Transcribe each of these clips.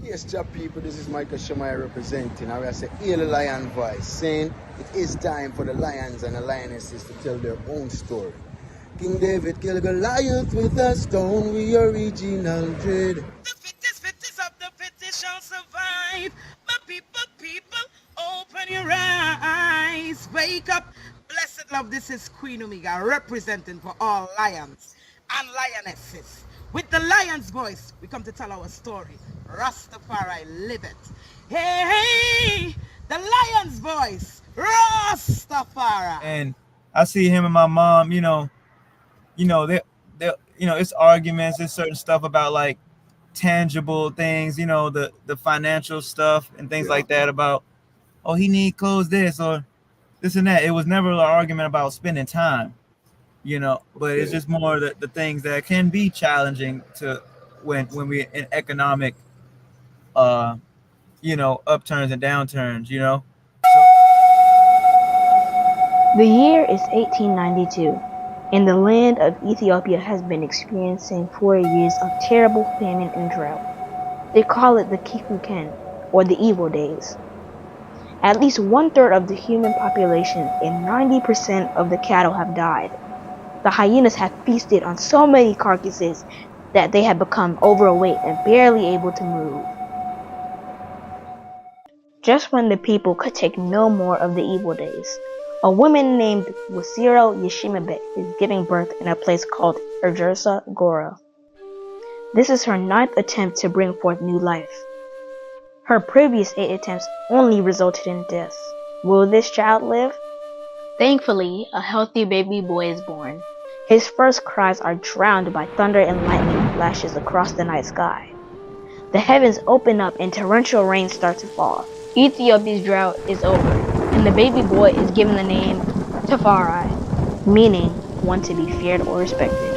Yes, job people, this is Michael Shamai representing. I will say, hear the lion voice, saying it is time for the lions and the lionesses to tell their own story. King David killed Goliath with a stone, we original dread. The fittest of the fittest shall survive. But people, open your eyes. Wake up. Blessed love, this is Queen Omega representing for all lions and lionesses. With the lion's voice, we come to tell our story. Ras Tafari, live it. Hey, the lion's voice, Ras Tafari. And I see him and my mom, they it's arguments, it's certain stuff about like tangible things, the financial stuff and things like that about, oh, he need clothes this or this and that. It was never an argument about spending time, but it's just more the things that can be challenging to when we're in economic upturns and downturns. The year is 1892, and the land of Ethiopia has been experiencing 4 years of terrible famine and drought. They call it the Kikuken, or the evil days. At least 1/3 of the human population and 90% of the cattle have died. The hyenas have feasted on so many carcasses that they have become overweight and barely able to move. Just when the people could take no more of the evil days, a woman named Wasiro Yeshimabet is giving birth in a place called Ergersa Gora. This is her 9th attempt to bring forth new life. Her previous 8 attempts only resulted in death. Will this child live? Thankfully, a healthy baby boy is born. His first cries are drowned by thunder and lightning flashes across the night sky. The heavens open up and torrential rain starts to fall. Ethiopia's drought is over, and the baby boy is given the name Tafari, meaning one to be feared or respected.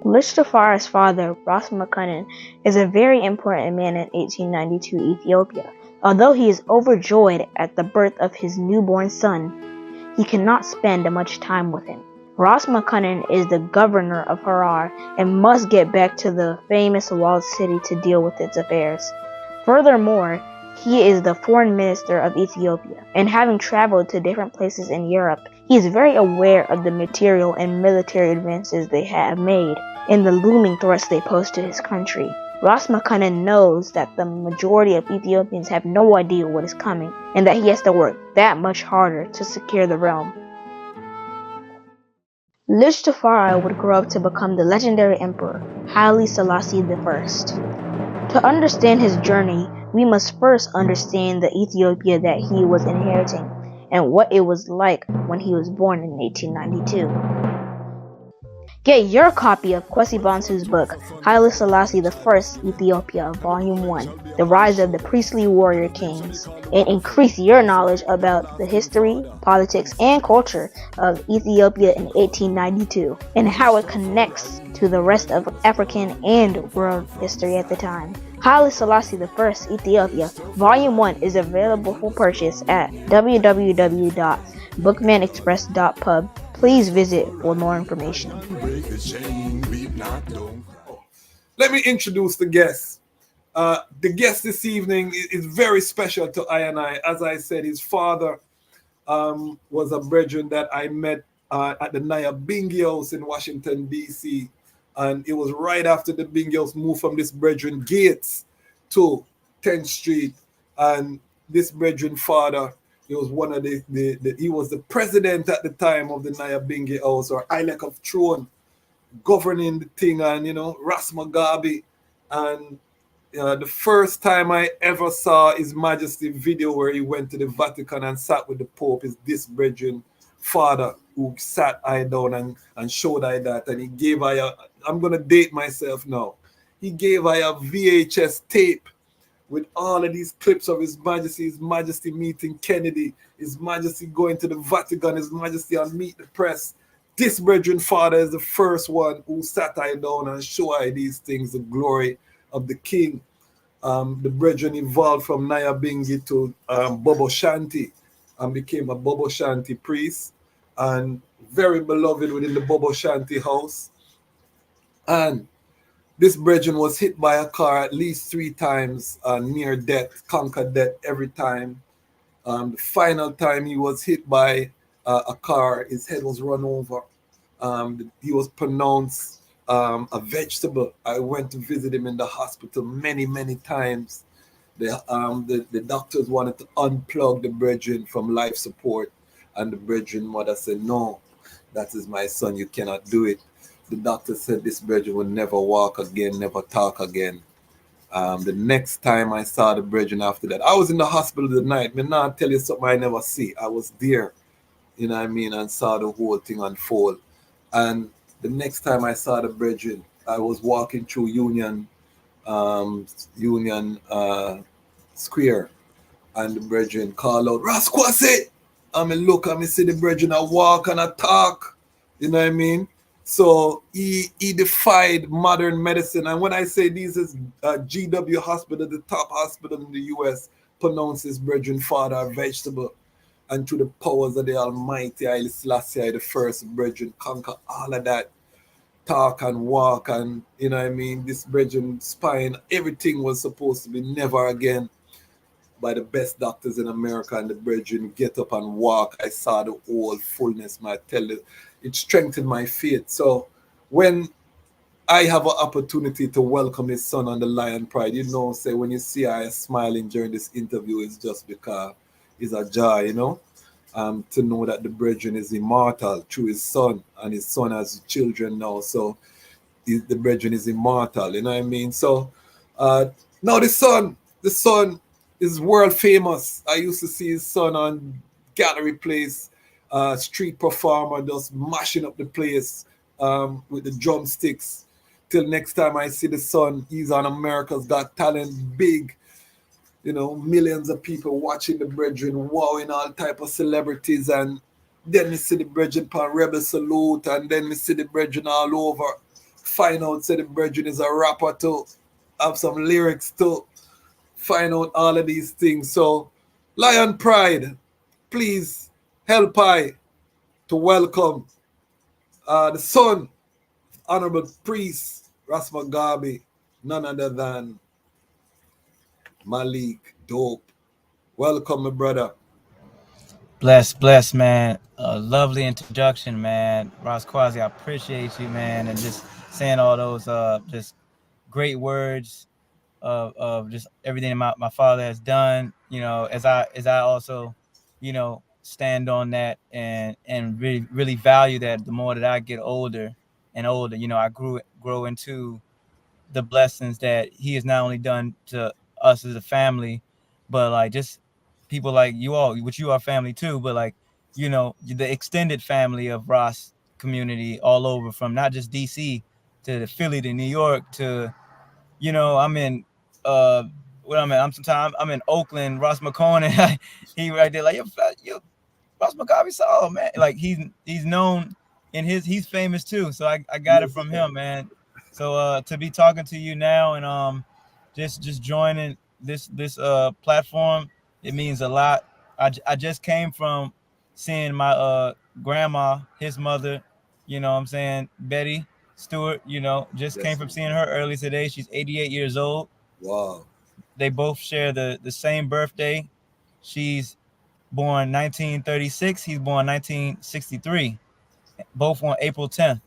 Lich Tafari's father, Ras Makunin, is a very important man in 1892 Ethiopia. Although he is overjoyed at the birth of his newborn son, he cannot spend much time with him. Ras Makunin is the governor of Harar and must get back to the famous walled city to deal with its affairs. Furthermore, he is the foreign minister of Ethiopia, and having traveled to different places in Europe, he is very aware of the material and military advances they have made and the looming threats they pose to his country. Ras Makunin knows that the majority of Ethiopians have no idea what is coming, and that he has to work that much harder to secure the realm. Lich Tafari would grow up to become the legendary emperor, Haile Selassie I. To understand his journey, we must first understand the Ethiopia that he was inheriting, and what it was like when he was born in 1892. Get your copy of Kwesi Bansu's book, Haile Selassie I, Ethiopia, Volume 1, The Rise of the Priestly Warrior Kings, and increase your knowledge about the history, politics, and culture of Ethiopia in 1892, and how it connects to the rest of African and world history at the time. Haile Selassie I, Ethiopia, Volume 1 is available for purchase at www.bookmanexpress.pub. Please visit for more information. Let me introduce the guest. The guest this evening is very special to I and I. As I said, his father was a brethren that I met at the Naya Bingi House in Washington, D.C. And it was right after the Bingi House moved from this brethren Gates to 10th Street. And this brethren father, he was one of he was the president at the time of the Naya Bingi House, or Ilek of Throne, governing the thing, and Ras Mugabe. And the first time I ever saw His Majesty video where he went to the Vatican and sat with the Pope is this brethren father who sat I down and showed I that, and he gave I'm gonna date myself now. He gave I a VHS tape with all of these clips of His Majesty meeting Kennedy, His Majesty going to the Vatican, His Majesty on Meet the Press. This brethren father is the first one who sat I down and showed I these things, the glory of the king. The brethren evolved from Naya Bingi to Bobo Ashanti and became a Bobo Ashanti priest, and very beloved within the Bobo Ashanti house. And this brethren was hit by a car at least 3 times, near death, conquered death every time. The final time he was hit by a car, his head was run over. He was pronounced a vegetable. I went to visit him in the hospital many, many times. The doctors wanted to unplug the brethren from life support, and the brethren mother said, "No, that is my son. You cannot do it." The doctor said this brethren would never walk again, never talk again. The next time I saw the brethren after that, I was in the hospital the night. Me now tell you something I never see. I was there, you know what I mean, and saw the whole thing unfold. And the next time I saw the brethren, I was walking through Union Square, and the brethren call out, "Ras Kwasi!" I mean, look, I mean, see the brethren I walk and I talk, you know what I mean? So he defied modern medicine. And when I say this is GW Hospital, the top hospital in the US, pronounces brethren father a vegetable. And through the powers of the Almighty, Haile Selassie, the first brethren conquer all of that. Talk and walk, and you know what I mean, this brethren spine, everything was supposed to be never again, by the best doctors in America, and the brethren get up and walk. I saw the whole fullness, I tell you, it strengthened my faith. So when I have an opportunity to welcome his son on the Lion Pride, you know, say when you see I smiling during this interview, it's just because it's a joy, you know, to know that the brethren is immortal through his son, and his son has children now. So the brethren is immortal, you know what I mean? So now the son is world famous. I used to see his son on Gallery Place, street performer, just mashing up the place with the drumsticks. Till next time I see the son, he's on America's Got Talent, big, you know, millions of people watching the brethren, wowing all type of celebrities. And then we see the brethren on Rebel Salute, and then we see the brethren all over. Find out, say the brethren is a rapper too, have some lyrics too. Find out all of these things. So, Lion Pride, please help I to welcome the son, Honorable Priest Ras Mugabe, none other than Malik DOPE. Welcome, my brother. Bless, man. Lovely introduction, man. Ras Kwasi, I appreciate you, man, and just saying all those just great words of just everything my father has done. You know, as I also, you know, stand on that and really value that. The more that I get older and older, you know, I grow into the blessings that he has not only done to us as a family, but like just people like you all, which you are family too, but like, you know, the extended family of Ross community all over, from not just DC to the Philly to New York to, you know, I'm in what I'm in Oakland, Ross McConan. He right there like yo Ras Mugabe, oh man, like he's known in he's famous too. So I got it from him, man. So to be talking to you now and just joining this platform, it means a lot. I just came from seeing my grandma, his mother, you know what I'm saying, Betty Stewart, you know, just came from seeing her early today. She's 88 years old. Wow. They both share the same birthday. She's born 1936. He's born 1963. Both on April 10th.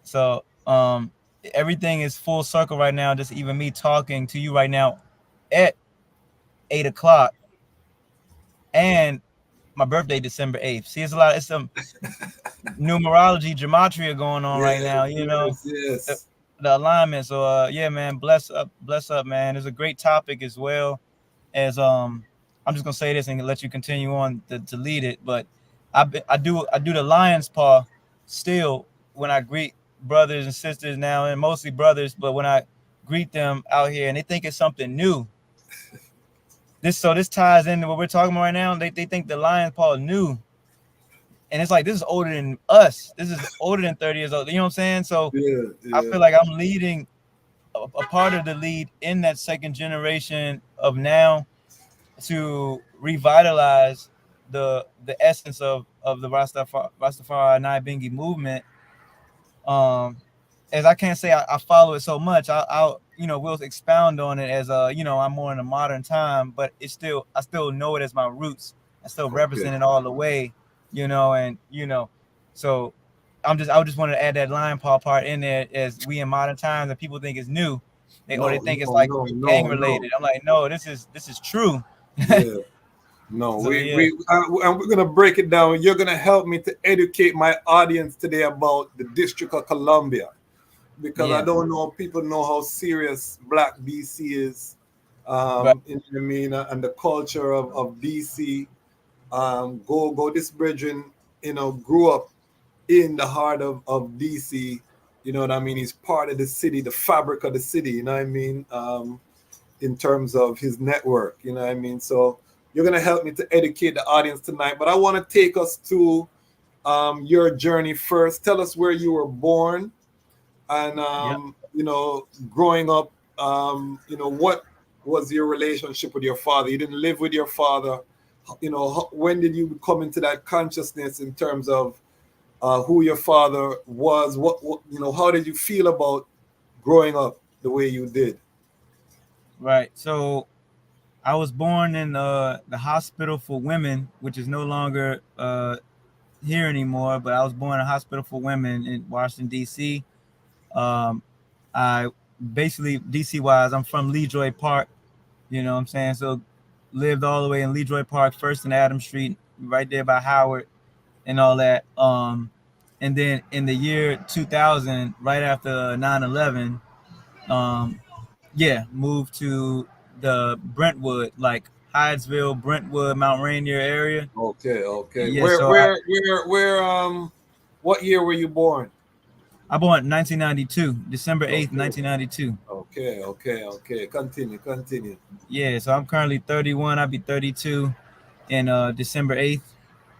So everything is full circle right now. Just even me talking to you right now at 8 o'clock, and my birthday December 8th. See, it's some numerology, gematria going on right now. You know, yes. the alignment. So yeah, man, bless up, man. It's a great topic as well as I'm just gonna say this and let you continue on to lead it. But I do the lion's paw still when I greet brothers and sisters now, and mostly brothers. But when I greet them out here, and they think it's something new. This ties into what we're talking about right now. They think the lion's paw new, and it's like this is older than us. This is older than 30 years old. You know what I'm saying? So Yeah. I feel like I'm leading a part of the lead in that second generation of now to revitalize the essence of the Rastafari Nai Bingi movement, as I can't say I follow it so much, I'll we'll expound on it as I'm more in a modern time, but I still know it as my roots. I still represent it all the way, and so I just wanted to add that line part in there as we in modern times and people think it's new. They think it's like gang related. I'm like, no, this is true. Yeah. No, So, we're gonna break it down. You're gonna help me to educate my audience today about the District of Columbia, because I don't know if people know how serious Black DC is, Right. and the culture of DC. This brethren, grew up in the heart of DC. You know what I mean? He's part of the city, the fabric of the city. You know what I mean? In terms of his network. You know what I mean? So you're going to help me to educate the audience tonight. But I want to take us to your journey first. Tell us where you were born and, growing up, what was your relationship with your father? You didn't live with your father. When did you come into that consciousness in terms of who your father was? How did you feel about growing up the way you did? Right. So I was born in the hospital for women, which is no longer here anymore, but I was born in a hospital for women in Washington, D.C. I basically, DC wise, I'm from Leroy Park, you know what I'm saying? So lived all the way in Leroy Park, First and Adams Street, right there by Howard and all that. And then in the year 2000, right after 9/11, moved to the Brentwood, like Hydesville, Brentwood, Mount Rainier area. Okay. Yeah, What year were you born? I born 1992, December 8th, 1992. Okay. Continue. Yeah, so I'm currently 31. I'll be 32 in December 8th.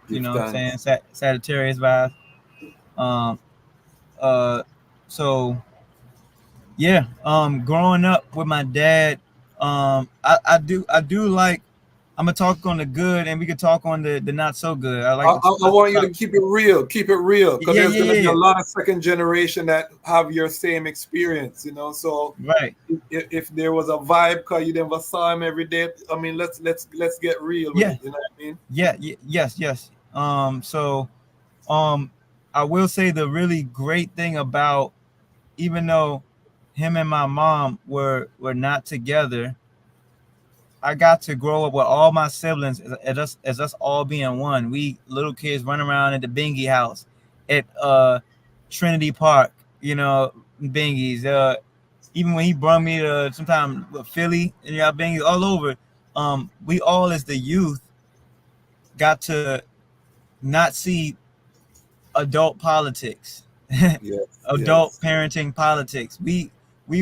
You know what I'm saying? Sagittarius vibes. Growing up with my dad, I do like, I'm gonna talk on the good and we could talk on the not so good. I want you to keep it real, because there's gonna be a lot of second generation that have your same experience, so right. If there was a vibe because you never saw him every day, I mean, let's get real with it, you know what I mean? Yes. I will say the really great thing about, even though him and my mom were not together, I got to grow up with all my siblings as us all being one. We little kids run around at the Bingy house at Trinity Park, Bingies. Even when he brought me to sometime with Philly and Bingies all over, we all as the youth got to not see adult politics, adult parenting politics. We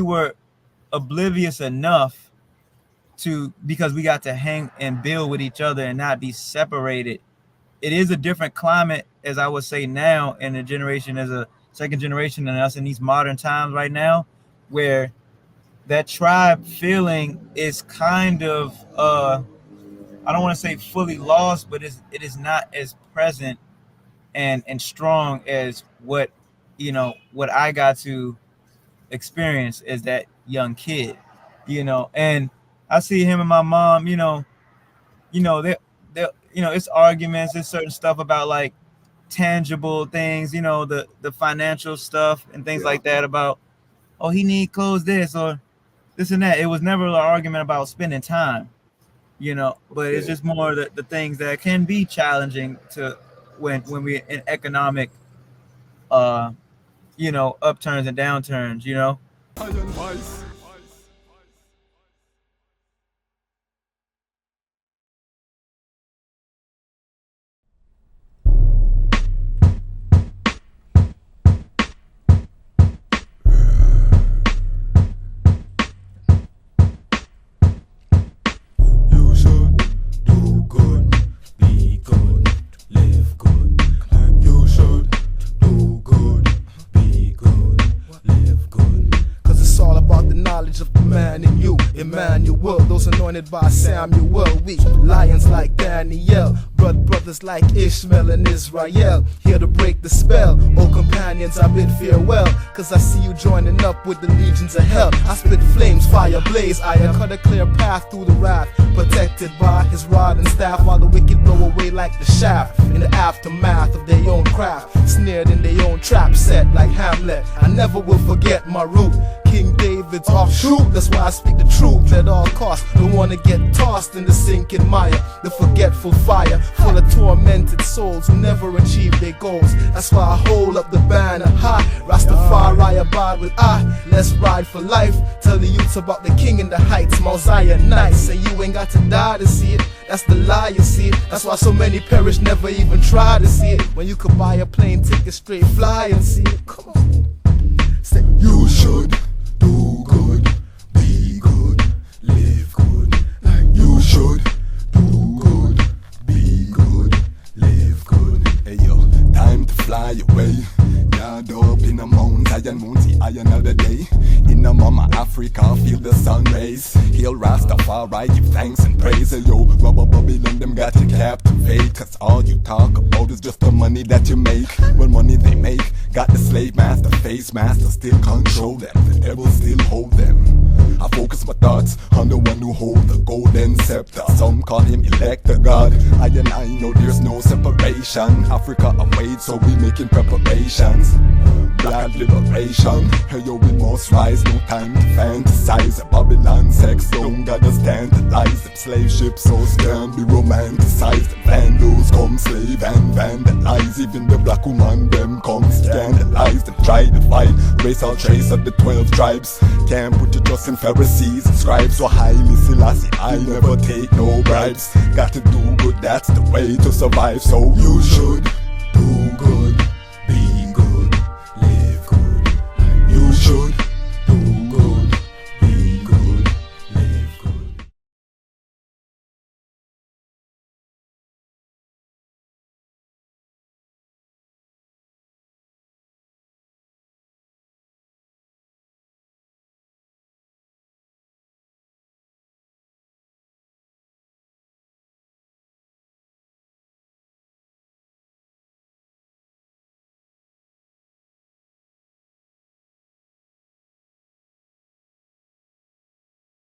were oblivious enough because we got to hang and build with each other and not be separated. It is a different climate, as I would say now, in the generation as a second generation than us in these modern times right now, where that tribe feeling is kind of I don't want to say fully lost, but it is not as present and strong as what I got to experience as that young kid, and I see him and my mom, they it's arguments, it's certain stuff about like tangible things, the financial stuff and things like that about, oh, he need clothes, this or this and that. It was never an argument about spending time, but it's just more the things that can be challenging to when we're in economic upturns and downturns, Emmanuel, those anointed anointed by Samuel. We lions like Daniel, brothers like Ishmael and Israel, here to break the spell. Oh companions, I bid farewell, cause I see you joining up with the legions of hell. I spit flames, fire blaze, I cut a clear path through the wrath, protected by his rod and staff, while the wicked blow away like the shaft in the aftermath of their own craft, snared in their own trap set like Hamlet. I never will forget my root, King David's offshoot. That's why I speak the truth at all costs. Don't wanna get tossed in the sinking mire, the forgetful fire, full of tormented souls who never achieve their goals. That's why I hold up the banner high. Ras Tafari abide with I. Let's ride for life. Tell the youths about the king in the heights, Mount Zion nice. Say you ain't got to die to see it. That's the lie, you see. That's why so many perish, never even try to see it. When you could buy a plane ticket, straight fly and see it. Come on. Say you should do good, be good, live good. Like you should do good, be good, live good. Hey yo, time to fly away. Yard up in the mountains, iron moon, see iron another day. In the mama Africa, feel the sun rays. Hail Ras Tafari, give thanks and praise. Hey yo, rubber Babylon, them got you captivate. Cause all you talk about is just the money that you make. Well, money they make, got the slave master, face master, still control them. The devil still hold them. I focus my thoughts on the one who hold the golden scepter. Some call him elector God. I know there's no separation. Africa awaits, so we making preparations. Black liberation. Hey yo, we must rise. No time to fantasize. Babylon sex don't gotta standardize. Them slave ships so stern be romanticized. The vandals come slave and vandalize. Even the black woman them come scandalize. Them try to fight, race all trace of the 12 tribes. Can't put your trust in Pharisees and scribes. So highly Selassie, I never take no bribes. Got to do good, that's the way to survive. So you should do good,